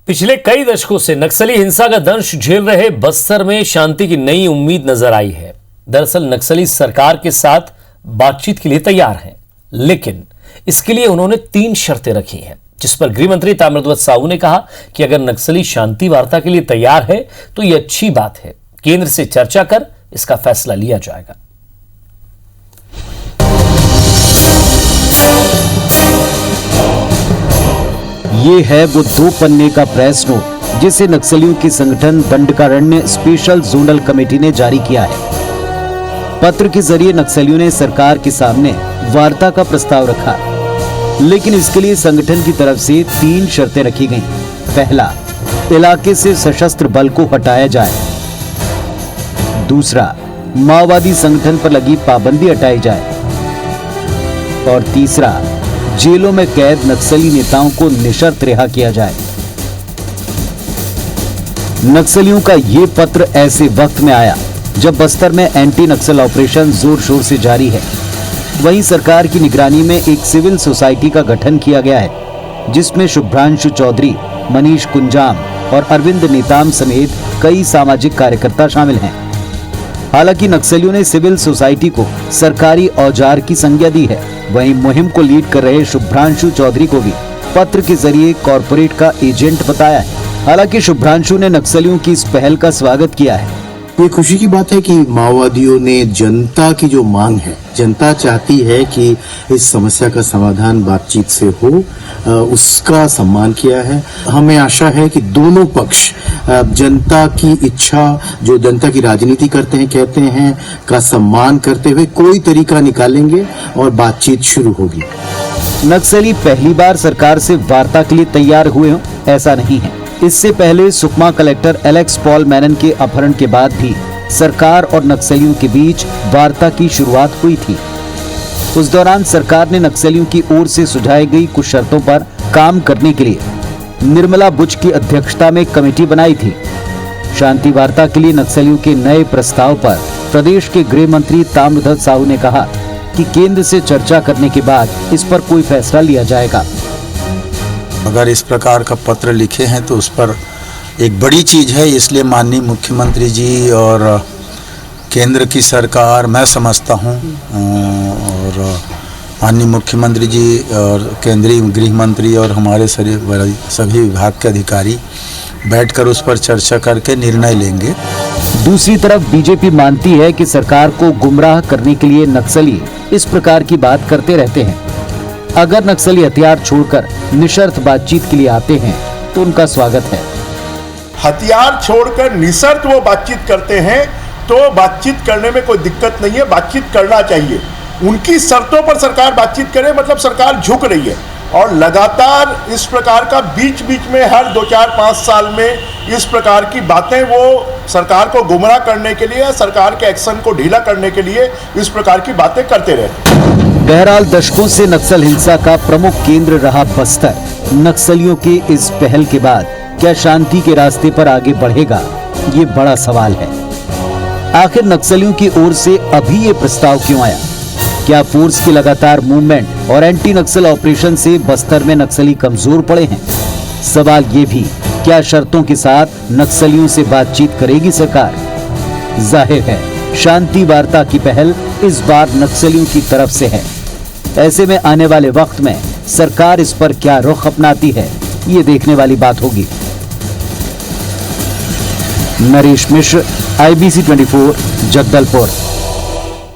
पिछले कई दशकों से नक्सली हिंसा का दंश झेल रहे बस्तर में शांति की नई उम्मीद नजर आई है। दरअसल नक्सली सरकार के साथ बातचीत के लिए तैयार हैं, लेकिन इसके लिए उन्होंने 3 शर्तें रखी हैं, जिस पर गृह मंत्री ताम्रध्वज साहू ने कहा कि अगर नक्सली शांति वार्ता के लिए तैयार है तो यह अच्छी बात है। केंद्र से चर्चा कर इसका फैसला लिया जाएगा। ये है वो 2 पन्ने का प्रेस नोट जिसे नक्सलियों के संगठन दंडकारण्य स्पेशल जोनल कमेटी ने जारी किया है। पत्र के जरिए नक्सलियों ने सरकार के सामने वार्ता का प्रस्ताव रखा, लेकिन इसके लिए संगठन की तरफ से 3 शर्तें रखी गईं। पहला, इलाके से सशस्त्र बल को हटाया जाए। दूसरा, माओवादी संगठन पर लगी पाबंदी हटाई जाए। और तीसरा, जेलों में कैद नक्सली नेताओं को निशर्त रिहा किया जाए। नक्सलियों का ये पत्र ऐसे वक्त में आया जब बस्तर में एंटी नक्सल ऑपरेशन जोर शोर से जारी है। वहीं सरकार की निगरानी में एक सिविल सोसाइटी का गठन किया गया है, जिसमें शुभ्रांशु चौधरी, मनीष कुंजाम और अरविंद नेताम समेत कई सामाजिक कार्यकर्ता शामिल हैं। हालांकि नक्सलियों ने सिविल सोसाइटी को सरकारी औजार की संज्ञा दी है। वहीं मुहिम को लीड कर रहे शुभ्रांशु चौधरी को भी पत्र के जरिए कॉरपोरेट का एजेंट बताया है। हालांकि शुभ्रांशु ने नक्सलियों की इस पहल का स्वागत किया है। ये खुशी की बात है कि माओवादियों ने जनता की जो मांग है, जनता चाहती है कि इस समस्या का समाधान बातचीत से हो, उसका सम्मान किया है। हमें आशा है कि दोनों पक्ष जनता की इच्छा, जो जनता की राजनीति करते हैं, कहते हैं, का सम्मान करते हुए कोई तरीका निकालेंगे और बातचीत शुरू होगी। नक्सली पहली बार सरकार से वार्ता के लिए तैयार हुए हों, ऐसा नहीं है। इससे पहले सुकमा कलेक्टर एलेक्स पॉल मैनन के अपहरण के बाद भी सरकार और नक्सलियों के बीच वार्ता की शुरुआत हुई थी। उस दौरान सरकार ने नक्सलियों की ओर से सुझाई गई कुछ शर्तों पर काम करने के लिए निर्मला बुच की अध्यक्षता में कमेटी बनाई थी। शांति वार्ता के लिए नक्सलियों के नए प्रस्ताव पर प्रदेश के गृह मंत्री ताम्रध्वज साहू ने कहा कि केंद्र से चर्चा करने के बाद इस पर कोई फैसला लिया जाएगा। अगर इस प्रकार का पत्र लिखे हैं तो उस पर एक बड़ी चीज़ है, इसलिए माननीय मुख्यमंत्री जी और केंद्र की सरकार, मैं समझता हूं, और माननीय मुख्यमंत्री जी और केंद्रीय गृह मंत्री और हमारे सभी विभाग के अधिकारी बैठकर उस पर चर्चा करके निर्णय लेंगे। दूसरी तरफ बीजेपी मानती है कि सरकार को गुमराह करने के लिए नक्सली इस प्रकार की बात करते रहते हैं। अगर नक्सली हथियार छोड़कर निशर्त बातचीत के लिए आते हैं तो उनका स्वागत है। हथियार छोड़कर निशर्त वो बातचीत करते हैं तो बातचीत करने में कोई दिक्कत नहीं है, बातचीत करना चाहिए। उनकी शर्तों पर सरकार बातचीत करे, मतलब सरकार झुक रही है। और लगातार इस प्रकार का बीच बीच में हर 2, 4, 5 साल में इस प्रकार की बातें वो सरकार को गुमराह करने के लिए, सरकार के एक्शन को ढीला करने के लिए इस प्रकार की बातें करते रहते हैं। बहरहाल दशकों से नक्सल हिंसा का प्रमुख केंद्र रहा बस्तर, नक्सलियों के इस पहल के बाद क्या शांति के रास्ते पर आगे बढ़ेगा, ये बड़ा सवाल है। आखिर नक्सलियों की ओर से अभी ये प्रस्ताव क्यों आया? क्या फोर्स की लगातार मूवमेंट और एंटी नक्सल ऑपरेशन से बस्तर में नक्सली कमजोर पड़े हैं? सवाल ये भी, क्या शर्तों के साथ नक्सलियों से बातचीत करेगी सरकार? जाहिर है शांति वार्ता की पहल इस बार नक्सलियों की तरफ से है। ऐसे में आने वाले वक्त में सरकार इस पर क्या रुख अपनाती है, ये देखने वाली बात होगी। नरेश मिश्र, IBC 24, जगदलपुर।